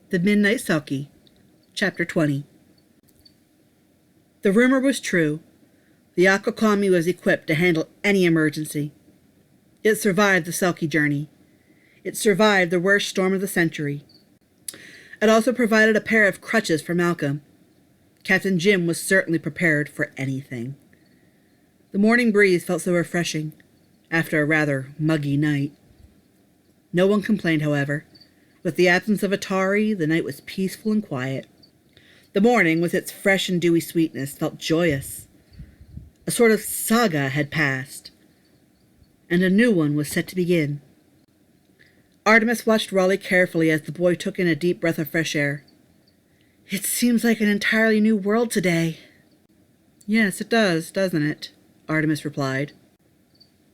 The Midnight Selkie, Chapter 20. The rumor was true. The Akokami was equipped to handle any emergency. It survived the Selkie journey. It survived the worst storm of the century. It also provided a pair of crutches for Malcolm. Captain Jim was certainly prepared for anything. The morning breeze felt so refreshing, after a rather muggy night. No one complained, however. With the absence of Atari, the night was peaceful and quiet. The morning, with its fresh and dewy sweetness, felt joyous. A sort of saga had passed, and a new one was set to begin. Artemis watched Raleigh carefully as the boy took in a deep breath of fresh air. "It seems like an entirely new world today." "Yes, it does, doesn't it?" Artemis replied.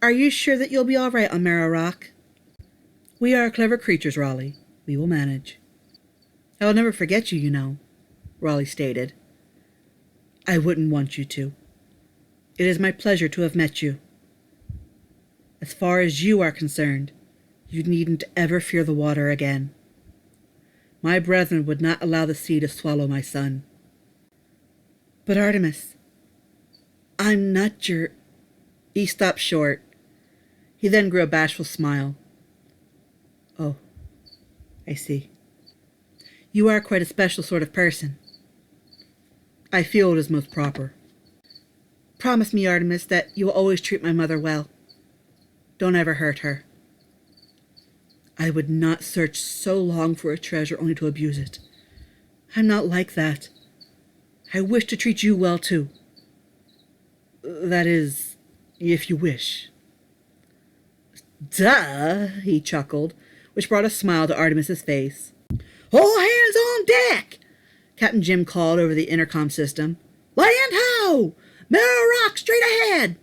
"Are you sure that you'll be all right on Marrow Rock?" "We are clever creatures, Raleigh. We will manage." "I will never forget you, you know," Raleigh stated. "I wouldn't want you to. It is my pleasure to have met you. As far as you are concerned, you needn't ever fear the water again. My brethren would not allow the sea to swallow my son." "But Artemis, I'm not your—" He stopped short. He then grew a bashful smile. "Oh, I see. You are quite a special sort of person. I feel it is most proper. Promise me, Artemis, that you will always treat my mother well. Don't ever hurt her." "I would not search so long for a treasure only to abuse it. I'm not like that. I wish to treat you well, too. That is, if you wish." "Duh," he chuckled, which brought a smile to Artemis's face. "All hands on deck!" Captain Jim called over the intercom system. "Land ho! Marrow Rock straight ahead!"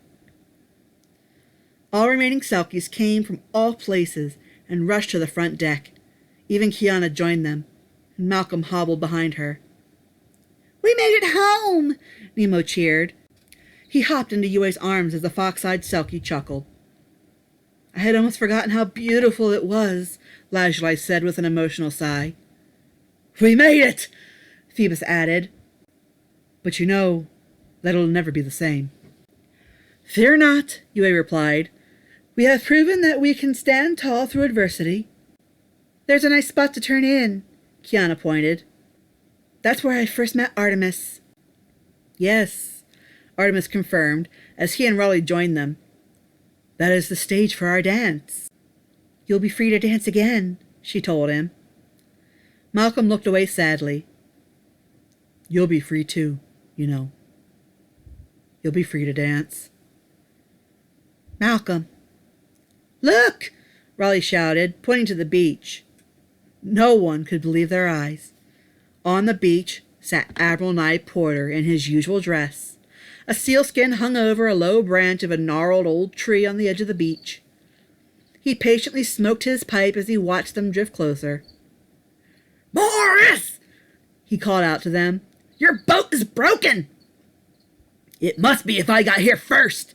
All remaining Selkies came from all places and rushed to the front deck. Even Kiana joined them, and Malcolm hobbled behind her. "We made it home!" Nemo cheered. He hopped into Yue's arms as the fox-eyed Selkie chuckled. "I had almost forgotten how beautiful it was," Lajlai said with an emotional sigh. "We made it!" Phoebus added. "But you know that it'll never be the same." "Fear not," Yue replied. "We have proven that we can stand tall through adversity." "There's a nice spot to turn in," Kiana pointed. "That's where I first met Artemis." "Yes," Artemis confirmed as he and Raleigh joined them. "That is the stage for our dance." "You'll be free to dance again," she told him. Malcolm looked away sadly. "You'll be free too, you know. You'll be free to dance." "Malcolm." "Look!" Raleigh shouted, pointing to the beach. No one could believe their eyes. On the beach sat Admiral Nye Porter in his usual dress. A sealskin hung over a low branch of a gnarled old tree on the edge of the beach. He patiently smoked his pipe as he watched them drift closer. "Morris!" he called out to them. "Your boat is broken!" "It must be if I got here first.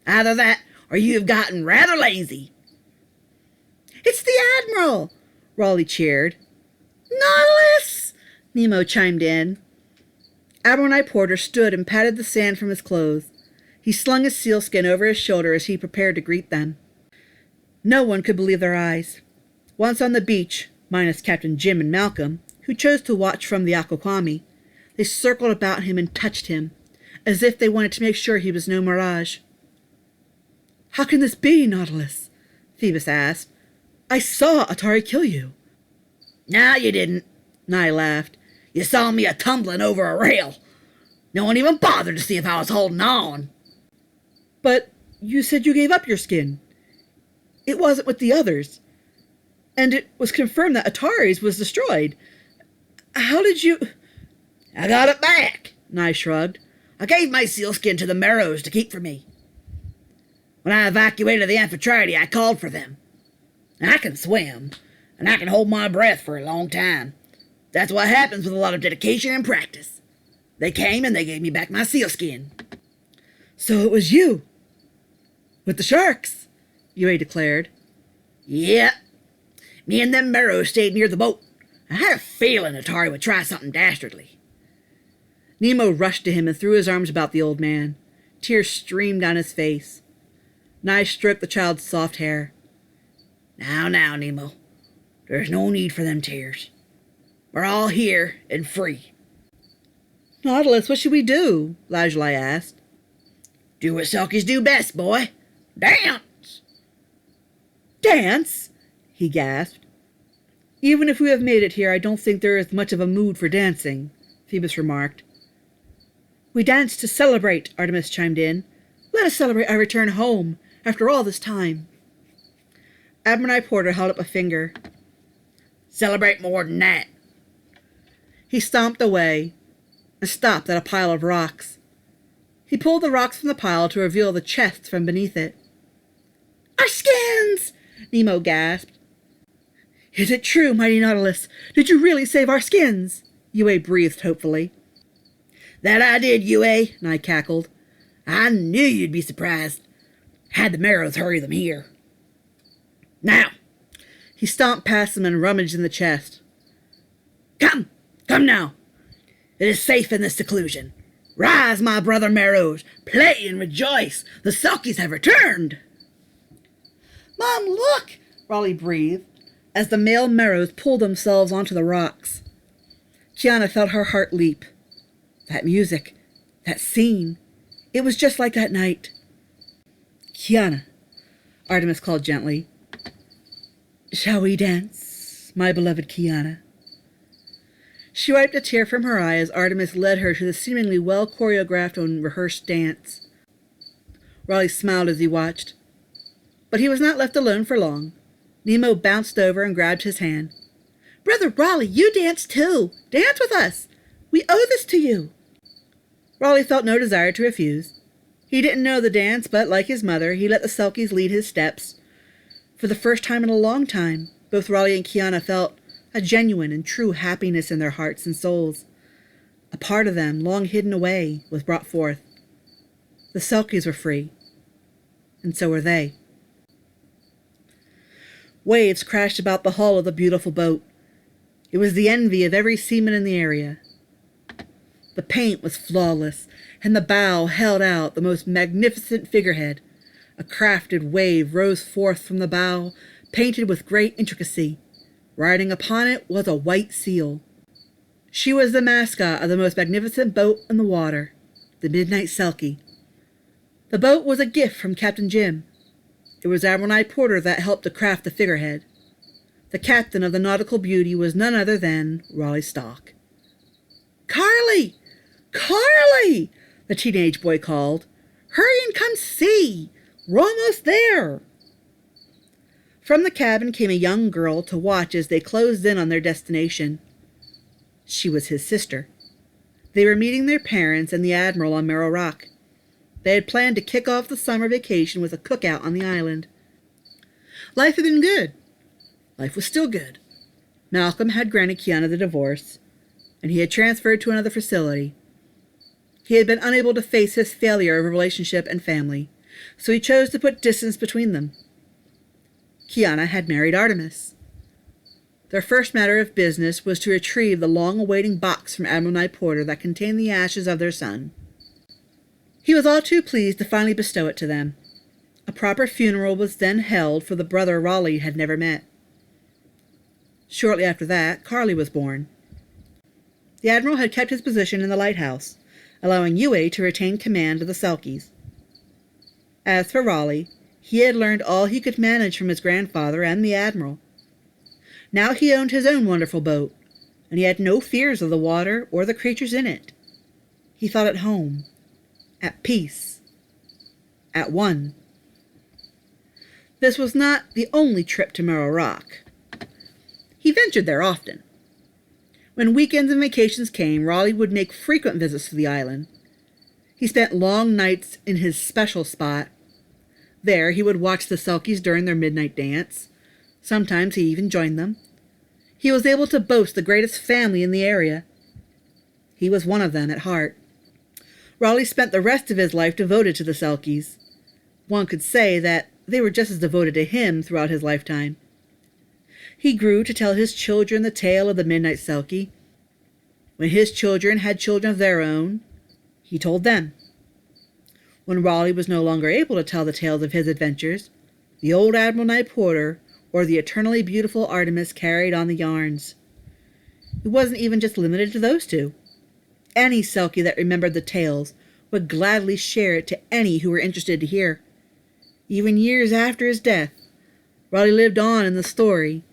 Either that or you've gotten rather lazy." "It's the Admiral!" Raleigh cheered. "Nautilus!" Nemo chimed in. Admiral Nye Porter stood and patted the sand from his clothes. He slung his sealskin over his shoulder as he prepared to greet them. No one could believe their eyes. Once on the beach, minus Captain Jim and Malcolm, who chose to watch from the Akokami, they circled about him and touched him, as if they wanted to make sure he was no mirage. "How can this be, Nautilus?" Phoebus asked. "I saw Atari kill you." "No, you didn't," Nye laughed. "You saw me a-tumbling over a rail. No one even bothered to see if I was holding on." "But you said you gave up your skin. It wasn't with the others. And it was confirmed that Atari's was destroyed. How did you—" "I got it back," Nye shrugged. "I gave my sealskin to the Marrows to keep for me. When I evacuated the Amphitrite, I called for them. I can swim, and I can hold my breath for a long time. That's what happens with a lot of dedication and practice. They came and they gave me back my sealskin." "So it was you? With the sharks?" Yue declared. "Yep. Me and them Marrows stayed near the boat. I had a feeling Atari would try something dastardly. Nemo rushed to him and threw his arms about the old man. Tears streamed down his face. Nye stroked the child's soft hair. Now, Nemo. There's no need for them tears. We're all here and free. Nautilus, what should we do? Lajalai asked. Do what Selkies do best, boy. Dance! Dance? He gasped. Even if we have made it here, I don't think there is much of a mood for dancing, Phoebus remarked. We dance to celebrate, Artemis chimed in. Let us celebrate our return home, after all this time. Admiral Porter held up a finger. Celebrate more than that. He stomped away and stopped at a pile of rocks. He pulled the rocks from the pile to reveal the chests from beneath it. Our skins! Nemo gasped. Is it true, mighty Nautilus? Did you really save our skins? Yue breathed hopefully. That I did, Yue, Nye cackled. I knew you'd be surprised. Had the Marrows hurry them here. Now, he stomped past them and rummaged in the chest. Come now. It is safe in this seclusion. Rise, my brother Marrows, play and rejoice. The Selkies have returned. Mom, look, Raleigh breathed, as the male Marrows pulled themselves onto the rocks. Kiana felt her heart leap. That music, that scene, it was just like that night. Kiana, Artemis called gently. Shall we dance, my beloved Kiana? She wiped a tear from her eye as Artemis led her to the seemingly well-choreographed and rehearsed dance. Raleigh smiled as he watched. But he was not left alone for long. Nemo bounced over and grabbed his hand. Brother Raleigh, you dance too. Dance with us. We owe this to you. Raleigh felt no desire to refuse. He didn't know the dance, but like his mother, he let the Selkies lead his steps. For the first time in a long time, both Raleigh and Kiana felt a genuine and true happiness in their hearts and souls. A part of them, long hidden away, was brought forth. The Selkies were free, and so were they. Waves crashed about the hull of the beautiful boat. It was the envy of every seaman in the area. The paint was flawless, and the bow held out the most magnificent figurehead. A crafted wave rose forth from the bow, painted with great intricacy. Riding upon it was a white seal. She was the mascot of the most magnificent boat in the water, the Midnight Selkie. The boat was a gift from Captain Jim. It was Admiral Nye Porter that helped to craft the figurehead. The captain of the Nautical Beauty was none other than Raleigh Stock. Carly! Carly! The teenage boy called. Hurry and come see! We're almost there! From the cabin came a young girl to watch as they closed in on their destination. She was his sister. They were meeting their parents and the Admiral on Merrill Rock. They had planned to kick off the summer vacation with a cookout on the island. Life had been good. Life was still good. Malcolm had granted Kiana the divorce, and he had transferred to another facility. He had been unable to face his failure of a relationship and family, so he chose to put distance between them. Kiana had married Artemis. Their first matter of business was to retrieve the long-awaiting box from Admiral Nye Porter that contained the ashes of their son. He was all too pleased to finally bestow it to them. A proper funeral was then held for the brother Raleigh had never met. Shortly after that, Carly was born. The Admiral had kept his position in the lighthouse, allowing Yue to retain command of the Selkies. As for Raleigh, he had learned all he could manage from his grandfather and the Admiral. Now he owned his own wonderful boat, and he had no fears of the water or the creatures in it. He felt at home, at peace, at one. This was not the only trip to Merrill Rock. He ventured there often. When weekends and vacations came, Raleigh would make frequent visits to the island. He spent long nights in his special spot. There he would watch the Selkies during their midnight dance. Sometimes he even joined them. He was able to boast the greatest family in the area. He was one of them at heart. Raleigh spent the rest of his life devoted to the Selkies. One could say that they were just as devoted to him throughout his lifetime. He grew to tell his children the tale of the Midnight Selkie. When his children had children of their own, he told them. When Raleigh was no longer able to tell the tales of his adventures, the old Admiral Knight Porter or the eternally beautiful Artemis carried on the yarns. It wasn't even just limited to those two. Any Selkie that remembered the tales would gladly share it to any who were interested to hear. Even years after his death, Raleigh lived on in the story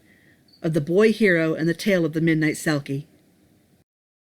of the boy hero and the tale of the Midnight Selkie.